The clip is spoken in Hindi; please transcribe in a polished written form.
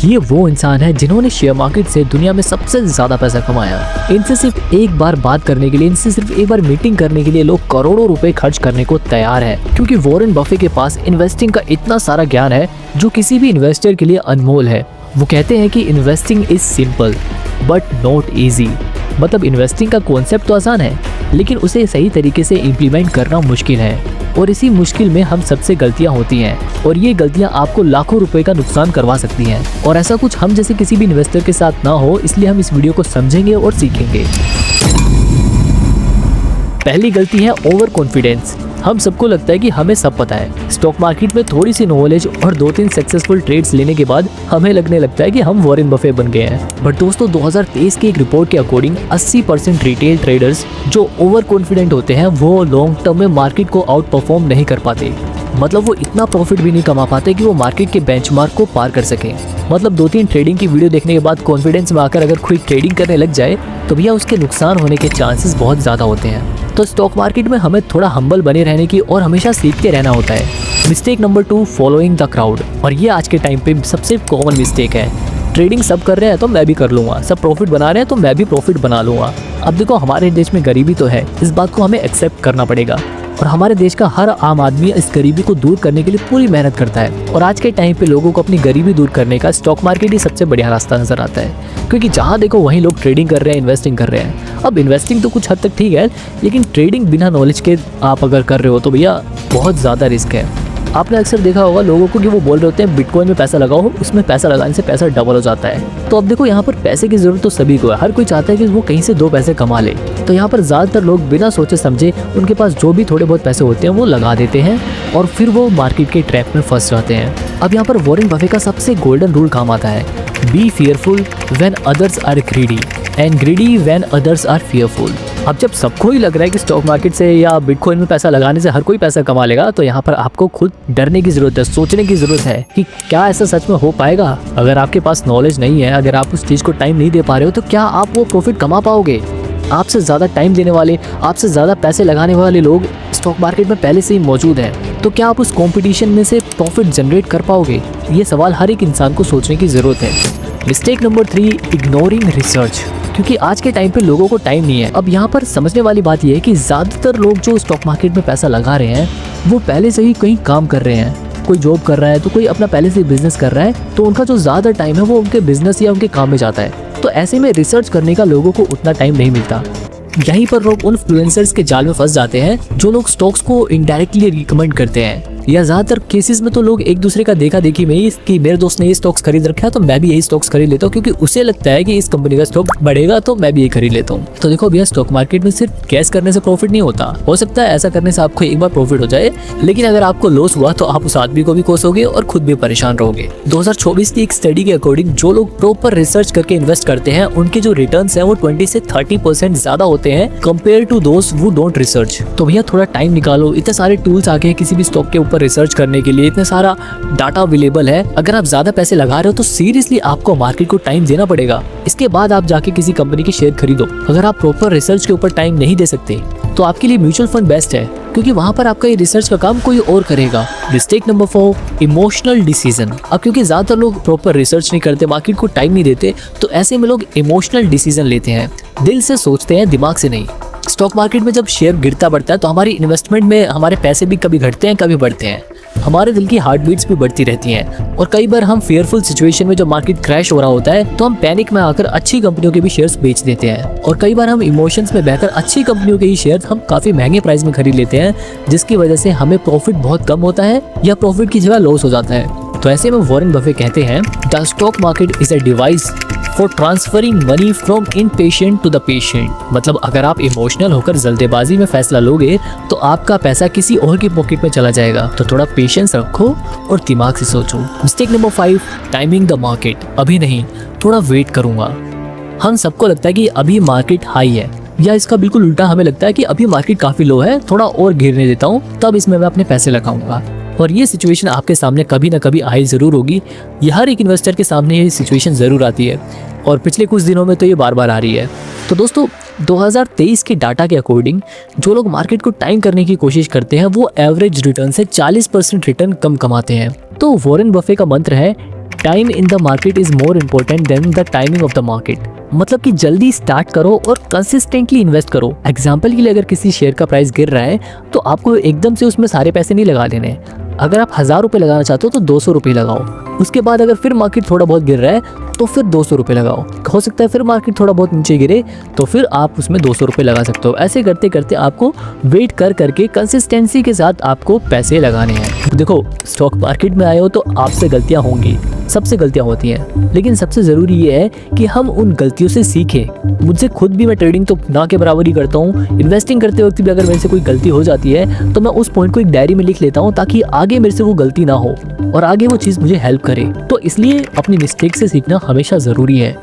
ये वो इंसान है जिन्होंने शेयर मार्केट से दुनिया में सबसे ज्यादा पैसा कमाया। इनसे सिर्फ एक बार बात करने के लिए, इनसे सिर्फ एक बार मीटिंग करने के लिए लोग करोड़ों रुपए खर्च करने को तैयार है, क्योंकि वॉरेन बफे के पास इन्वेस्टिंग का इतना सारा ज्ञान है जो किसी भी इन्वेस्टर के लिए अनमोल है। वो कहते हैं कि investing is simple but not easy. मतलब इन्वेस्टिंग का कॉन्सेप्ट तो आसान है, लेकिन उसे सही तरीके से इम्प्लीमेंट करना मुश्किल है, और इसी मुश्किल में हम सबसे गलतियां होती हैं, और ये गलतियां आपको लाखों रुपए का नुकसान करवा सकती हैं। और ऐसा कुछ हम जैसे किसी भी इन्वेस्टर के साथ ना हो, इसलिए हम इस वीडियो को समझेंगे और सीखेंगे। पहली गलती है ओवर कॉन्फिडेंस। हम सबको लगता है कि हमें सब पता है। स्टॉक मार्केट में थोड़ी सी नॉलेज और 2-3 सक्सेसफुल ट्रेड्स लेने के बाद हमें लगने लगता है कि हम वॉरेन बफे बन गए हैं। बट दोस्तों, 2023 की एक रिपोर्ट के अकॉर्डिंग 80% रिटेल ट्रेडर्स जो ओवर कॉन्फिडेंट होते हैं वो लॉन्ग टर्म में मार्केट को आउट परफॉर्म नहीं कर पाते। मतलब वो इतना प्रॉफिट भी नहीं कमा पाते कि वो मार्केट के बेंचमार्क को पार कर सकें। मतलब 2-3 ट्रेडिंग की वीडियो देखने के बाद कॉन्फिडेंस में आकर अगर कोई ट्रेडिंग करने लग जाए तो भैया उसके नुकसान होने के चांसेस बहुत ज़्यादा होते हैं। तो स्टॉक मार्केट में हमें थोड़ा हम्बल बने रहने की और हमेशा सीखते रहना होता है। Mistake number 2, following the crowd. और ये आज के टाइम पे सबसे कॉमन मिस्टेक है। ट्रेडिंग सब कर रहे हैं तो मैं भी कर लूँगा, सब प्रॉफिट बना रहे हैं तो मैं भी प्रॉफिट बना लूँगा। अब देखो, हमारे देश में गरीबी तो है, इस बात को हमें एक्सेप्ट करना पड़ेगा, और हमारे देश का हर आम आदमी इस गरीबी को दूर करने के लिए पूरी मेहनत करता है। और आज के टाइम पे लोगों को अपनी गरीबी दूर करने का स्टॉक मार्केट ही सबसे बढ़िया रास्ता नजर आता है, क्योंकि जहाँ देखो वहीं लोग ट्रेडिंग कर रहे हैं, इन्वेस्टिंग कर रहे हैं। अब इन्वेस्टिंग तो कुछ हद तक ठीक है, लेकिन ट्रेडिंग बिना नॉलेज के आप अगर कर रहे हो तो भैया बहुत ज़्यादा रिस्क है। आपने अक्सर देखा होगा लोगों को कि वो बोल रहे होते हैं बिटकॉइन में पैसा लगाओ, उसमें पैसा लगाने से पैसा डबल हो जाता है। तो अब देखो, यहाँ पर पैसे की जरूरत तो सभी को है, हर कोई चाहता है कि वो कहीं से 2 पैसे कमा ले। तो यहाँ पर ज़्यादातर लोग बिना सोचे समझे उनके पास जो भी थोड़े बहुत पैसे होते हैं वो लगा देते हैं, और फिर वो मार्केट के ट्रैप में फंस जाते हैं। अब यहाँ पर वॉरेन बफे का सबसे गोल्डन रूल काम आता है, be fearful when others are greedy and greedy when others are fearful. अब जब सबको ही लग रहा है कि स्टॉक मार्केट से या बिटकॉइन में पैसा लगाने से हर कोई पैसा कमा लेगा, तो यहाँ पर आपको खुद डरने की जरूरत है, सोचने की जरूरत है कि क्या ऐसा सच में हो पाएगा। अगर आपके पास नॉलेज नहीं है, अगर आप उस चीज़ को टाइम नहीं दे पा रहे हो, तो क्या आप वो प्रॉफिट कमा पाओगे? आपसे ज़्यादा टाइम देने वाले, आपसे ज़्यादा पैसे लगाने वाले लोग स्टॉक मार्केट में पहले से ही मौजूद हैं, तो क्या आप उस कंपटीशन में से प्रॉफिट जनरेट कर पाओगे? ये सवाल हर एक इंसान को सोचने की ज़रूरत है। Mistake number 3, ignoring research. क्योंकि आज के टाइम पे लोगों को टाइम नहीं है। अब यहाँ पर समझने वाली बात यह है कि ज़्यादातर लोग जो स्टॉक मार्केट में पैसा लगा रहे हैं वो पहले से ही कहीं काम कर रहे हैं। कोई जॉब कर रहा है तो कोई अपना पहले से बिजनेस कर रहा है, तो उनका जो ज़्यादा टाइम है वो उनके बिजनेस या उनके काम में जाता है। तो ऐसे में रिसर्च करने का लोगों को उतना टाइम नहीं मिलता। यहीं पर लोग उन इन्फ्लुएंसर्स के जाल में फंस जाते हैं जो लोग स्टॉक्स को इनडायरेक्टली रिकमेंड करते हैं, या ज़्यादातर केसेस में तो लोग एक दूसरे का देखा देखी में ही कि मेरे दोस्त ने ये स्टॉक्स खरीद रखा है तो मैं भी यही स्टॉक्स खरीद लेता हूँ, क्योंकि उसे लगता है कि इस कंपनी का स्टॉक बढ़ेगा तो मैं भी ये खरीद लेता हूँ। तो देखो भैया, स्टॉक मार्केट में सिर्फ गैस करने से प्रॉफिट नहीं होता। हो सकता है ऐसा करने से आपको एक बार प्रॉफिट हो जाए, लेकिन अगर आपको लॉस हुआ तो आप उस आदमी को भी कोसोगे और खुद भी परेशान रहोगे। 2024 की एक स्टडी के अकॉर्डिंग जो लोग प्रॉपर रिसर्च करके इन्वेस्ट करते हैं उनके जो रिटर्न्स हैं वो 20 से 30% ज्यादा होते हैं कंपेयर टू दोस्त हु डोंट रिसर्च। तो भैया थोड़ा टाइम निकालो, इतने सारे टूल्स आ गए हैं किसी भी स्टॉक के ऊपर रिसर्च करने के लिए, इतना सारा डाटा अवेलेबल है। अगर आप ज्यादा पैसे लगा रहे हो तो सीरियसली आपको मार्केट को टाइम देना पड़ेगा, इसके बाद आप जाके किसी कंपनी के शेयर खरीदो। अगर आप प्रॉपर रिसर्च के ऊपर टाइम नहीं दे सकते तो आपके लिए म्यूचुअल फंड बेस्ट है, क्योंकि वहां पर आपका ये रिसर्च का काम कोई और करेगा। Mistake number 4, emotional decision. अब क्योंकि ज्यादातर लोग प्रॉपर रिसर्च नहीं करते, मार्केट को टाइम नहीं देते, तो ऐसे में लोग इमोशनल डिसीजन लेते हैं, दिल से सोचते हैं, दिमाग से नहीं। स्टॉक मार्केट में जब शेयर गिरता बढ़ता है तो हमारी इन्वेस्टमेंट में हमारे पैसे भी कभी घटते हैं कभी बढ़ते हैं, हमारे दिल की हार्ट बीट्स भी बढ़ती रहती हैं, और कई बार हम फेयरफुल सिचुएशन में जब मार्केट क्रैश हो रहा होता है तो हम पैनिक में आकर अच्छी कंपनियों के भी शेयर्स बेच देते हैं, और कई बार हम इमोशंस में बहकर अच्छी कंपनियों के ही शेयर्स हम काफी महंगे प्राइस में खरीद लेते हैं, जिसकी वजह से हमें प्रॉफिट बहुत कम होता है या प्रॉफिट की जगह लॉस हो जाता है। तो ऐसे में वॉरेन बफे कहते हैं, the stock market is a device for transferring money from impatient to the patient. मतलब अगर आप इमोशनल होकर जल्दबाजी में फैसला लोगे तो आपका पैसा किसी और की पॉकेट में चला जाएगा। तो थोड़ा पेशेंस रखो और दिमाग से सोचो। Mistake number 5, timing the market. अभी नहीं, थोड़ा वेट करूंगा। हम सबको लगता है कि अभी मार्केट हाई है, या इसका बिल्कुल उल्टा, हमें लगता है कि अभी मार्केट काफी लो है, थोड़ा और गिरने देता हूँ तब इसमें मैं अपने पैसे लगाऊंगा। और ये सिचुएशन आपके सामने कभी ना कभी आई जरूर होगी। ये हर एक इन्वेस्टर के सामने ये सिचुएशन जरूर आती है, और पिछले कुछ दिनों में तो ये बार बार आ रही है। तो दोस्तों, 2023 के डाटा के अकॉर्डिंग जो लोग मार्केट को टाइम करने की कोशिश करते हैं वो एवरेज रिटर्न से 40% रिटर्न कम कमाते हैं। तो वॉरेन बफे का मंत्र है, time in the market is more important then the timing of the market. मतलब कि जल्दी स्टार्ट करो और कंसिस्टेंटली इन्वेस्ट करो। एग्जाम्पल के लिए अगर किसी शेयर का प्राइस गिर रहा है तो आपको एकदम से उसमें सारे पैसे नहीं लगा देने। अगर आप 1000 रुपये लगाना चाहते हो तो 200 रुपये लगाओ। उसके बाद अगर फिर मार्केट थोड़ा बहुत गिर रहा है तो फिर 200 रुपये लगाओ। हो सकता है फिर मार्केट थोड़ा बहुत नीचे गिरे तो फिर आप उसमें 200 रुपये लगा सकते हो। ऐसे करते करते आपको वेट कर करके कंसिस्टेंसी के साथ आपको पैसे लगाने हैं। देखो, स्टॉक मार्केट में आए हो तो आपसे गलतियां होंगी, सबसे गलतियां होती हैं, लेकिन सबसे ज़रूरी ये है कि हम उन गलतियों से सीखें। मुझसे खुद भी, मैं ट्रेडिंग तो ना के बराबर ही करता हूँ। इन्वेस्टिंग करते वक्त भी अगर मेरे से कोई गलती हो जाती है तो मैं उस पॉइंट को एक डायरी में लिख लेता हूँ ताकि आगे मेरे से वो गलती ना हो और आगे वो चीज़ मुझे हेल्प करे। तो इसलिए अपनी मिस्टेक से सीखना हमेशा ज़रूरी है।